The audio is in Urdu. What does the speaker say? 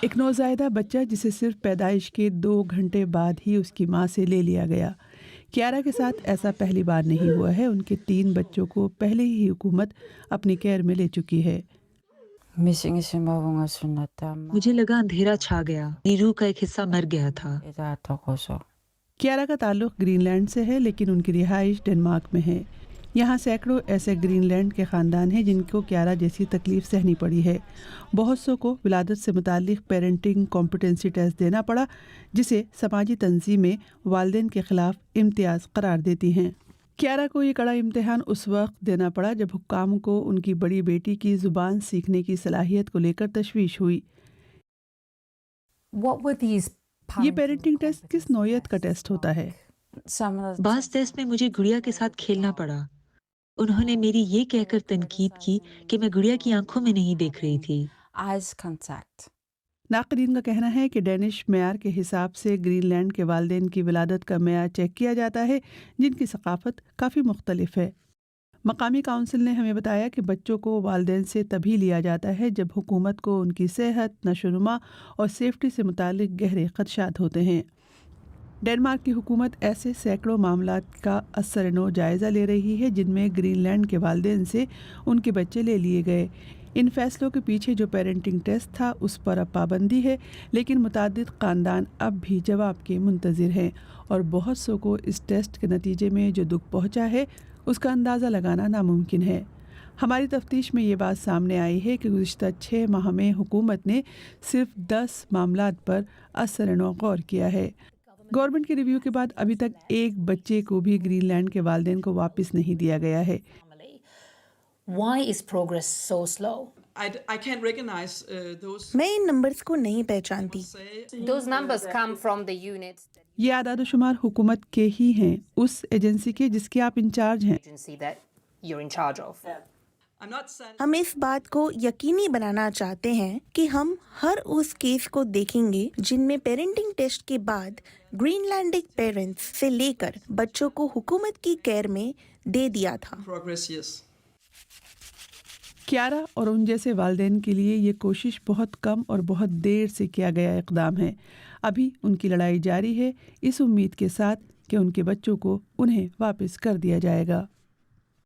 ایک نوزائیدہ بچہ جسے صرف پیدائش کے 2 گھنٹے بعد ہی اس کی ماں سے لے لیا گیا۔ کیارا کے ساتھ ایسا پہلی بار نہیں ہوا ہے، ان کے 3 بچوں کو پہلے ہی حکومت اپنی کیئر میں لے چکی ہے۔ مجھے لگا اندھیرا چھا گیا، میری روح کا ایک حصہ مر گیا تھا۔ کیارا کا تعلق گرین لینڈ سے ہے، لیکن ان کی رہائش ڈنمارک میں ہے۔ یہاں سینکڑوں ایسے گرین لینڈ کے خاندان ہیں جن کو کیارا جیسی تکلیف سہنی پڑی ہے۔ بہت سو کو ولادت سے متعلق پیرنٹنگ کمپیٹنسی ٹیسٹ دینا پڑا، جسے سماجی تنظیمیں والدین کے خلاف امتیاز قرار دیتی ہیں۔ کیارا کو یہ کڑا امتحان اس وقت دینا پڑا جب حکام کو ان کی بڑی بیٹی کی زبان سیکھنے کی صلاحیت کو لے کر تشویش ہوئی۔ یہ پیرنٹنگ ٹیسٹ کس نوعیت کا ٹیسٹ ہوتا ہے؟ بعض ٹیسٹ میں مجھے گڑیا کے ساتھ کھیلنا پڑا۔ انہوں نے میری یہ کہہ کر تنقید کی کہ میں گڑیا کی آنکھوں میں نہیں دیکھ رہی تھی۔ ناقدین کا کہنا ہے کہ ڈینش معیار کے حساب سے گرین لینڈ کے والدین کی ولادت کا معیار چیک کیا جاتا ہے، جن کی ثقافت کافی مختلف ہے۔ مقامی کونسل نے ہمیں بتایا کہ بچوں کو والدین سے تبھی لیا جاتا ہے جب حکومت کو ان کی صحت، نشو و نما اور سیفٹی سے متعلق گہرے خدشات ہوتے ہیں۔ ڈنمارک کی حکومت ایسے سینکڑوں معاملات کا اثر نو جائزہ لے رہی ہے جن میں گرین لینڈ کے والدین سے ان کے بچے لے لیے گئے۔ ان فیصلوں کے پیچھے جو پیرنٹنگ ٹیسٹ تھا اس پر اب پابندی ہے، لیکن متعدد خاندان اب بھی جواب کے منتظر ہیں، اور بہت سو کو اس ٹیسٹ کے نتیجے میں جو دکھ پہنچا ہے اس کا اندازہ لگانا ناممکن ہے۔ ہماری تفتیش میں یہ بات سامنے آئی ہے کہ گزشتہ 6 ماہ میں حکومت نے صرف 10 معاملات پر اثر نو غور کیا ہے۔ گورنمنٹ کے ریویو کے بعد ابھی تک ایک بچے کو بھی گرین لینڈ کے والدین کو واپس نہیں دیا گیا ہے۔ Why is progress so slow? I can't recognize those. میں ان نمبرز کو نہیں پہچانتی۔ Those numbers come from the units یہ اعداد و شمار حکومت کے ہی ہیں، اس ایجنسی کے جس کے آپ انچارج ہیں۔ agency that you're in charge of. I'm not saying ہم اس بات کو یقینی بنانا چاہتے ہیں کہ ہم ہر اس کیس کو دیکھیں گے جن میں پیرنٹنگ ٹیسٹ کے بعد گرین لینڈک پیرنٹس سے لے کر بچوں کو حکومت کی کیئر میں دے دیا تھا۔ progress, yes. کیارا اور ان جیسے والدین کے لیے یہ کوشش بہت کم اور بہت دیر سے کیا گیا اقدام ہے۔ ابھی ان کی لڑائی جاری ہے، اس امید کے ساتھ کہ ان کے بچوں کو انہیں واپس کر دیا جائے گا۔